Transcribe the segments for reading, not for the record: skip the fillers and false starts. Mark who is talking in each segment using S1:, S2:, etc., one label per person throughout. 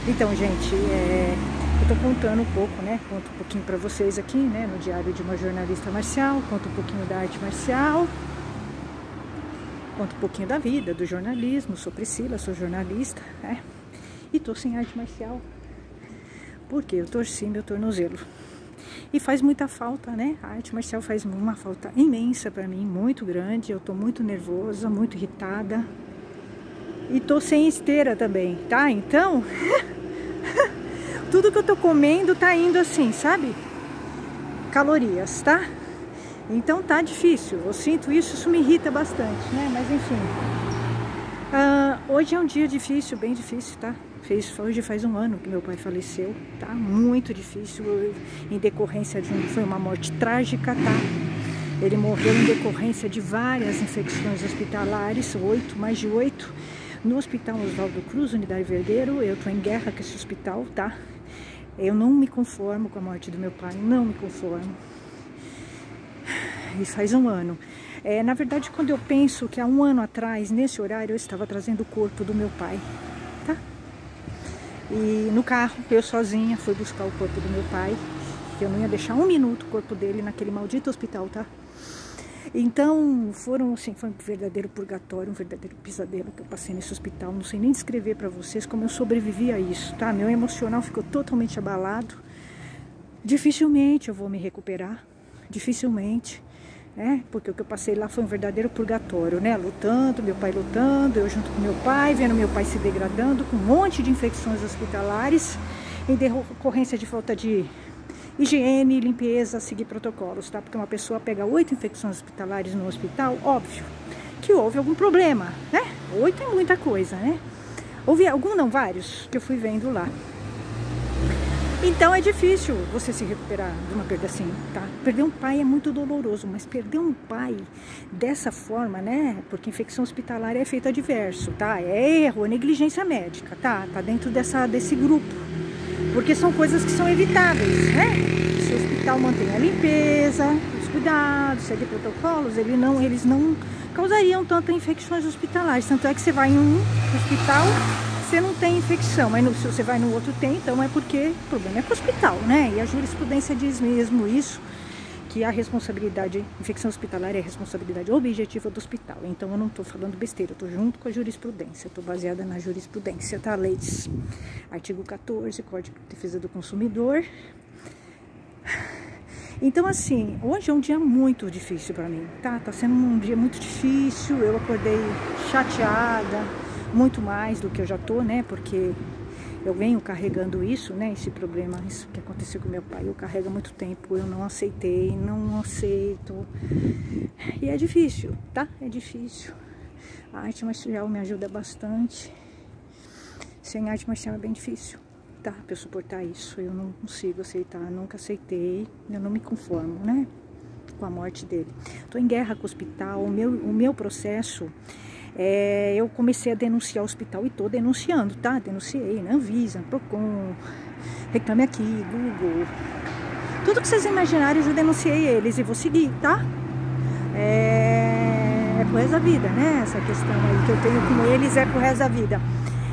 S1: Então, gente, eu tô contando um pouco, né? Conto um pouquinho pra vocês aqui, né? No diário de uma jornalista marcial, conto um pouquinho da arte marcial, conto um pouquinho da vida, do jornalismo. Sou Priscila, sou jornalista, né? E tô sem arte marcial, porque eu torci meu tornozelo. E faz muita falta, né? A arte marcial faz uma falta imensa pra mim, muito grande. Eu tô muito nervosa, muito irritada. E tô sem esteira também, tá? Então, tudo que eu tô comendo tá indo assim, sabe? Calorias, tá? Então tá difícil. Eu sinto isso, isso me irrita bastante, né? Mas enfim. Hoje é um dia difícil, bem difícil, tá? Hoje faz um ano que meu pai faleceu, tá? Muito difícil, em decorrência foi uma morte trágica, tá? Ele morreu em decorrência de várias infecções hospitalares, mais de 8, no Hospital Oswaldo Cruz, Unidade Vergueiro. Eu tô em guerra com esse hospital, tá? Eu não me conformo com a morte do meu pai, não me conformo. E faz um ano. Na verdade, quando eu penso que há um ano atrás, nesse horário, eu estava trazendo o corpo do meu pai, tá? E no carro, eu sozinha fui buscar o corpo do meu pai, que eu não ia deixar um minuto o corpo dele naquele maldito hospital, tá? Então, foi um verdadeiro purgatório, um verdadeiro pesadelo que eu passei nesse hospital. Não sei nem descrever pra vocês como eu sobrevivi a isso, tá? Meu emocional ficou totalmente abalado. Dificilmente eu vou me recuperar, dificilmente, né? Porque o que eu passei lá foi um verdadeiro purgatório, né? Lutando, meu pai lutando, eu junto com meu pai, vendo meu pai se degradando, com um monte de infecções hospitalares, em decorrência de falta de higiene, limpeza, seguir protocolos, tá? Porque uma pessoa pega 8 infecções hospitalares no hospital, óbvio que houve algum problema, né? 8 é muita coisa, né? Houve vários, que eu fui vendo lá. Então é difícil você se recuperar de uma perda assim, tá? Perder um pai é muito doloroso, mas perder um pai dessa forma, né? Porque infecção hospitalar é efeito adverso, tá? É erro, é negligência médica, tá? Tá dentro desse grupo. Porque são coisas que são evitáveis, né? Se o hospital mantém a limpeza, os cuidados, segue protocolos, eles não causariam tantas infecções hospitalares. Tanto é que você vai em um hospital, você não tem infecção, mas se você vai no outro tem, então é porque o problema é com o hospital, né? E a jurisprudência diz mesmo isso, que a responsabilidade, infecção hospitalar é a responsabilidade objetiva do hospital. Então eu não estou falando besteira, eu estou junto com a jurisprudência, estou baseada na jurisprudência, tá? Leis, artigo 14, Código de Defesa do Consumidor. Então assim, hoje é um dia muito difícil para mim, tá? Tá sendo um dia muito difícil, eu acordei chateada, muito mais do que eu já tô, né? Porque eu venho carregando isso, né? Esse problema, isso que aconteceu com meu pai, eu carrego há muito tempo, eu não aceitei, não aceito. E é difícil, tá? É difícil. A arte marcial me ajuda bastante. Sem arte marcial é bem difícil, tá? Pra eu suportar isso, eu não consigo aceitar, nunca aceitei, eu não me conformo, né? Com a morte dele. Tô em guerra com o hospital, o meu processo... eu comecei a denunciar o hospital e tô denunciando, tá? Denunciei na Anvisa, Procon, Reclame Aqui, Google. Tudo que vocês imaginarem, eu já denunciei eles e vou seguir, tá? É pro resto da vida, né? Essa questão aí que eu tenho com eles é pro resto da vida.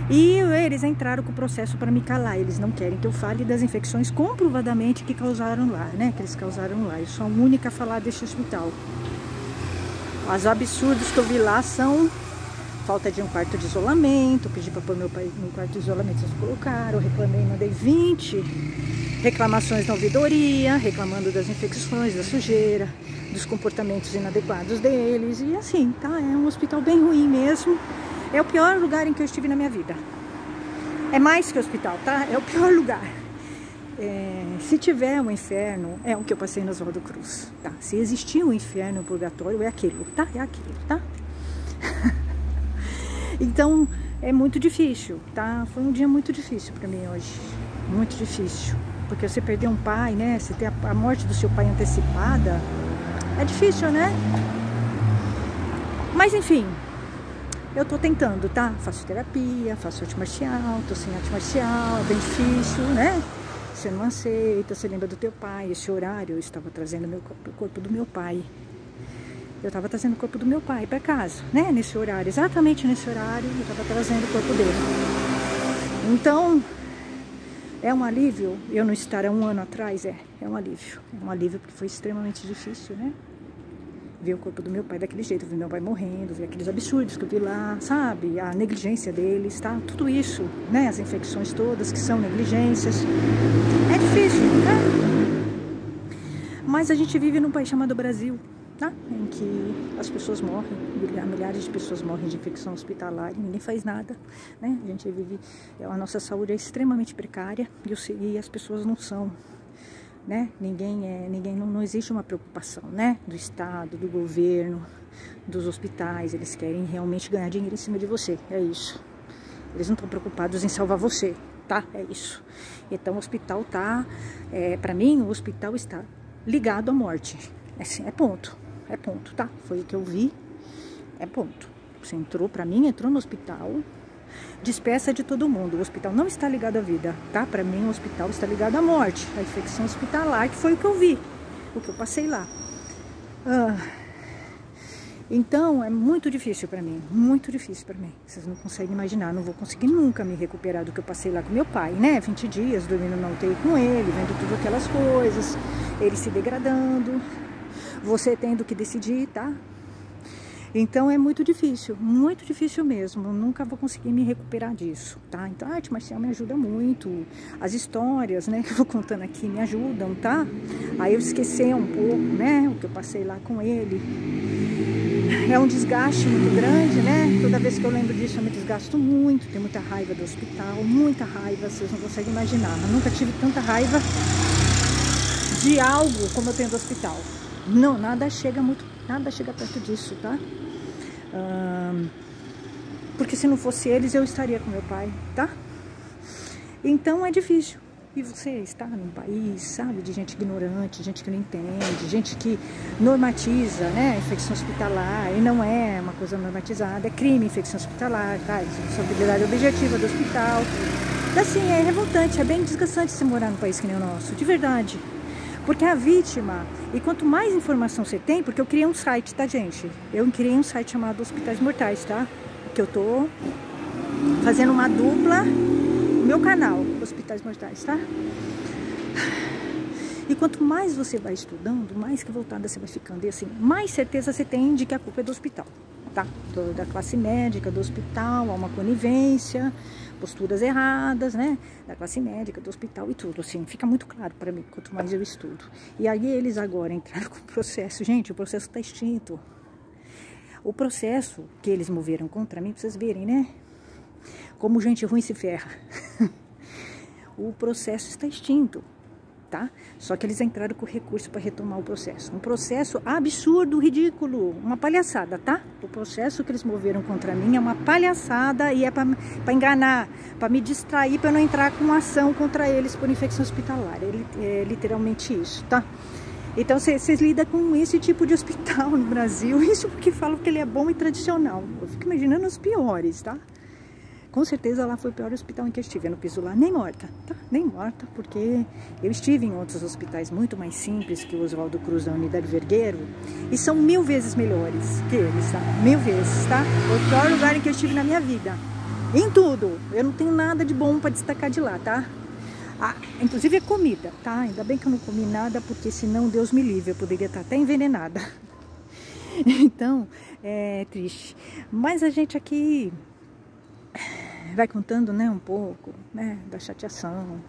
S1: E eles entraram com o processo para me calar. Eles não querem que eu fale das infecções comprovadamente que causaram lá, né? Que eles causaram lá. Eu sou a única a falar desse hospital. Os absurdos que eu vi lá são... falta de um quarto de isolamento, pedi para pôr meu pai no quarto de isolamento, eles colocaram, eu reclamei, mandei 20 reclamações na ouvidoria, reclamando das infecções, da sujeira, dos comportamentos inadequados deles, e assim, tá? É um hospital bem ruim mesmo, é o pior lugar em que eu estive na minha vida. É mais que hospital, tá? É o pior lugar. Se tiver um inferno, é o que eu passei no Oswaldo Cruz, tá? Se existir um inferno, um purgatório, é aquilo, tá? É aquilo, tá? Então, é muito difícil, tá? Foi um dia muito difícil pra mim hoje. Muito difícil. Porque você perder um pai, né? Você ter a morte do seu pai antecipada, é difícil, né? Mas, enfim, eu tô tentando, tá? Faço terapia, faço arte marcial, tô sem arte marcial, é bem difícil, né? Você não aceita, você lembra do teu pai. Esse horário eu estava trazendo o corpo do meu pai. Eu estava trazendo o corpo do meu pai para casa, né? Nesse horário, exatamente nesse horário, eu estava trazendo o corpo dele. Então, É um alívio eu não estar há um ano atrás? É um alívio. É um alívio porque foi extremamente difícil, né? Ver o corpo do meu pai daquele jeito, ver meu pai morrendo, ver aqueles absurdos que eu vi lá, sabe? A negligência deles, tá? Tudo isso, né? As infecções todas que são negligências. É difícil, né? Mas a gente vive num país chamado Brasil, tá? Em que as pessoas morrem, milhares de pessoas morrem de infecção hospitalar e ninguém faz nada, né? A gente vive, a nossa saúde é extremamente precária e as pessoas não são, né? Não existe uma preocupação, né? Do Estado, do governo, dos hospitais. Eles querem realmente ganhar dinheiro em cima de você, é isso. Eles não estão preocupados em salvar você, tá? É isso. Então o hospital tá, pra mim, o hospital está ligado à morte. Assim, é ponto, tá? Foi o que eu vi, é ponto. Você entrou, pra mim, entrou no hospital, despeça de todo mundo. O hospital não está ligado à vida, tá? Pra mim, o hospital está ligado à morte, à infecção hospitalar, que foi o que eu vi, o que eu passei lá. Então, é muito difícil pra mim, muito difícil pra mim. Vocês não conseguem imaginar, não vou conseguir nunca me recuperar do que eu passei lá com meu pai, né? 20 dias dormindo na UTI com ele, vendo tudo aquelas coisas, ele se degradando, você tendo que decidir, tá? Então é muito difícil mesmo. Eu nunca vou conseguir me recuperar disso, tá? Então a arte marcial me ajuda muito. As histórias, né, que eu vou contando aqui me ajudam, tá? Aí eu esquecer um pouco, né, o que eu passei lá com ele. É um desgaste muito grande, né? Toda vez que eu lembro disso eu me desgasto muito. Tenho muita raiva do hospital, muita raiva, vocês não conseguem imaginar. Eu nunca tive tanta raiva de algo como eu tenho do hospital. Não, nada chega perto disso, tá? Porque se não fosse eles, eu estaria com meu pai, tá? Então é difícil. E você está num país, sabe, de gente ignorante, gente que não entende, gente que normatiza, né, infecção hospitalar, e não é uma coisa normatizada, é crime infecção hospitalar, tá? Responsabilidade objetiva do hospital. Assim, é revoltante, é bem desgastante você morar num país que nem o nosso, de verdade. Porque a vítima, e quanto mais informação você tem, porque eu criei um site, tá, gente? Eu criei um site chamado Hospitais Mortais, tá? Que eu tô fazendo uma dupla no meu canal, Hospitais Mortais, tá? E quanto mais você vai estudando, mais que voltada você vai ficando. E assim, mais certeza você tem de que a culpa é do hospital, tá? Da classe médica do hospital, há uma conivência, posturas erradas, né? Da classe médica do hospital e tudo, assim, fica muito claro para mim, quanto mais eu estudo. E aí eles agora entraram com o processo. Gente, o processo está extinto. O processo que eles moveram contra mim, pra vocês verem, né? Como gente ruim se ferra. O processo está extinto, tá? Só que eles entraram com recurso para retomar o processo. Um processo absurdo, ridículo, uma palhaçada, tá? O processo que eles moveram contra mim é uma palhaçada e é para enganar, para me distrair, para eu não entrar com uma ação contra eles por infecção hospitalar. É literalmente isso, tá? Então vocês lidam com esse tipo de hospital no Brasil, isso porque falam que ele é bom e tradicional. Eu fico imaginando os piores, tá? Com certeza lá foi o pior hospital em que eu estive. Eu não piso lá nem morta, tá? Nem morta, porque eu estive em outros hospitais muito mais simples que o Oswaldo Cruz da Unidade Vergueiro e são 1000 vezes melhores que eles, tá? 1000 vezes, tá? Foi o pior lugar em que eu estive na minha vida. Em tudo. Eu não tenho nada de bom para destacar de lá, tá? Inclusive é comida, tá? Ainda bem que eu não comi nada, porque senão Deus me livre, eu poderia estar até envenenada. Então, é triste. Mas a gente aqui vai contando, né, um pouco, né, da chateação,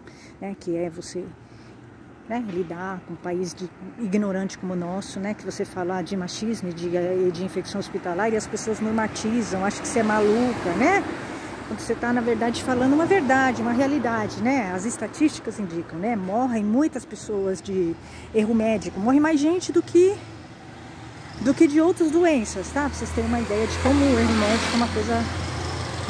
S1: né, que é você, né, lidar com um país ignorante como o nosso, né, que você fala de machismo e de infecção hospitalar e as pessoas normatizam, acham que você é maluca, né? Quando você está, na verdade, falando uma verdade, uma realidade, né? As estatísticas indicam, né? Morrem muitas pessoas de erro médico, morre mais gente do que de outras doenças, tá? Pra vocês terem uma ideia de como o erro médico é uma coisa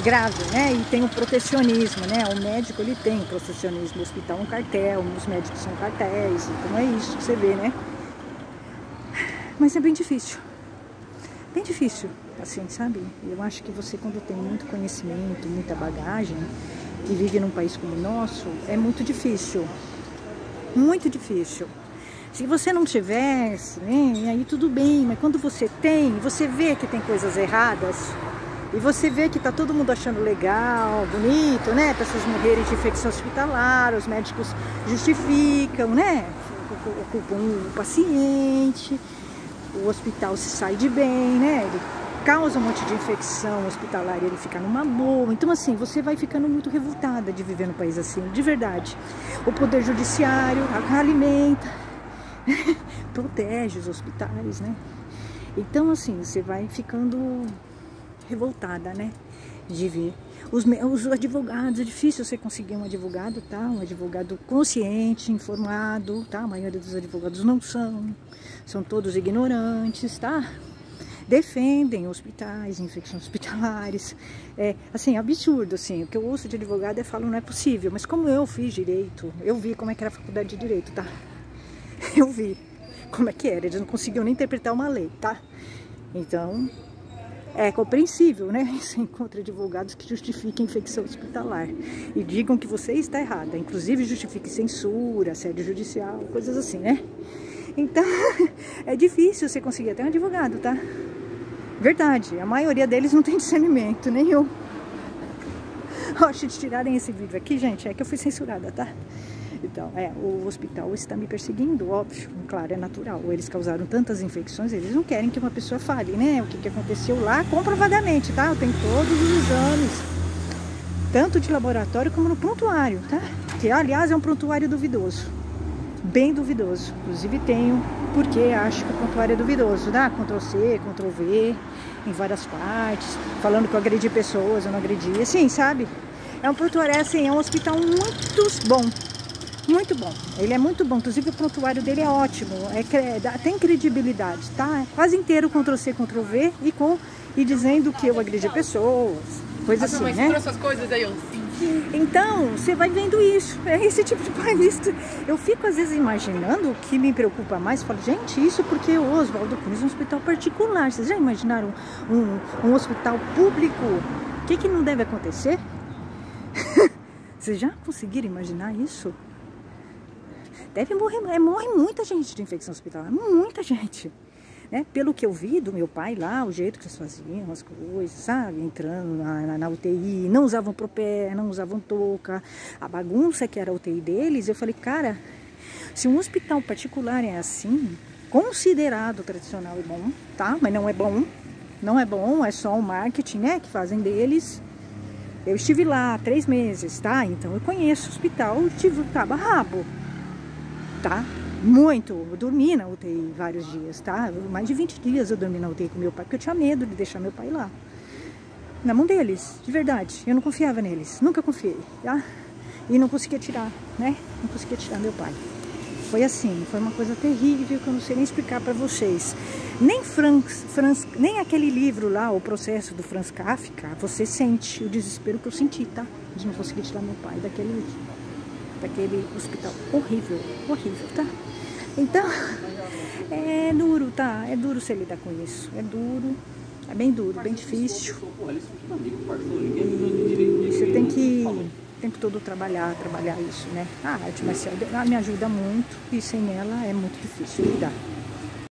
S1: grave, né? E tem o protecionismo, né? O médico, ele tem protecionismo, o hospital é um cartel, os médicos são cartéis, então é isso que você vê, né? Mas é bem difícil, assim, sabe? Eu acho que você, quando tem muito conhecimento, muita bagagem, e vive num país como o nosso, é muito difícil, muito difícil. Se você não tivesse, né, aí tudo bem, mas quando você tem, você vê que tem coisas erradas, E você vê que tá todo mundo achando legal, bonito, né? Pessoas morrerem de infecção hospitalar, os médicos justificam, né? Ocupam o paciente, o hospital se sai de bem, né? Ele causa um monte de infecção hospitalar e ele fica numa boa. Então, assim, você vai ficando muito revoltada de viver num país assim, de verdade. O poder judiciário alimenta, protege os hospitais, né? Então, assim, você vai ficando revoltada, né? De ver. Os advogados, é difícil você conseguir um advogado, tá? Um advogado consciente, informado, tá? A maioria dos advogados não são todos ignorantes, tá? Defendem hospitais, infecções hospitalares, assim, absurdo, assim, o que eu ouço de advogado falam não é possível, mas como eu fiz direito, eu vi como é que era a faculdade de direito, tá? Eu vi como é que era, eles não conseguiam nem interpretar uma lei, tá? Então, é compreensível, né? Você encontra advogados que justifiquem infecção hospitalar e digam que você está errada, inclusive justifique censura, assédio judicial, coisas assim, né? Então, é difícil você conseguir até um advogado, tá? Verdade, a maioria deles não tem discernimento nenhum. Acho de tirarem esse vídeo aqui, gente, é que eu fui censurada, tá? Então, o hospital está me perseguindo, óbvio, claro, é natural. Eles causaram tantas infecções, eles não querem que uma pessoa fale, né? O que aconteceu lá, comprovadamente, tá? Eu tenho todos os exames, tanto de laboratório como no prontuário, tá? Que, aliás, é um prontuário duvidoso. Bem duvidoso, inclusive tenho porque acho que o prontuário é duvidoso, tá? Ctrl+C, Ctrl+V, em várias partes, falando que eu agredi pessoas, eu não agredi, assim, sabe? É um prontuário, assim, é um hospital muito bom, ele é muito bom, inclusive o prontuário dele é ótimo, tem credibilidade, tá? É quase inteiro Ctrl+C, Ctrl+V e dizendo que eu agredi pessoas, coisa assim,
S2: mas
S1: né?
S2: trouxe essas coisas aí, ó.
S1: Então, você vai vendo isso, é esse tipo de país. Eu fico às vezes imaginando, o que me preocupa mais, eu falo, gente, isso porque o Oswaldo Cruz é um hospital particular. Vocês já imaginaram um hospital público? O que não deve acontecer? Vocês já conseguiram imaginar isso? Deve morrer, morre muita gente de infecção hospitalar, muita gente. Né? Pelo que eu vi do meu pai lá, o jeito que eles faziam as coisas, sabe? Entrando na UTI, não usavam propé, não usavam touca, a bagunça que era a UTI deles. Eu falei, cara, se um hospital particular é assim, considerado tradicional e bom, tá? Mas não é bom, é só o marketing, né, que fazem deles. Eu estive lá 3 meses, tá? Então eu conheço o hospital, tive cabo a rabo, tá? Muito, eu dormi na UTI vários dias, tá? Mais de 20 dias eu dormi na UTI com meu pai, porque eu tinha medo de deixar meu pai lá. Na mão deles, de verdade. Eu não confiava neles, nunca confiei, tá? E não conseguia tirar, né? Não conseguia tirar meu pai. Foi assim, foi uma coisa terrível que eu não sei nem explicar pra vocês. Nem aquele livro lá, O Processo do Franz Kafka, você sente o desespero que eu senti, tá? De não conseguir tirar meu pai daquele hospital horrível, tá? Então, é duro, tá? É duro você lidar com isso. É duro, é bem duro, bem difícil. E você tem que o tempo todo trabalhar isso, né? A arte marcial me ajuda muito e sem ela é muito difícil lidar.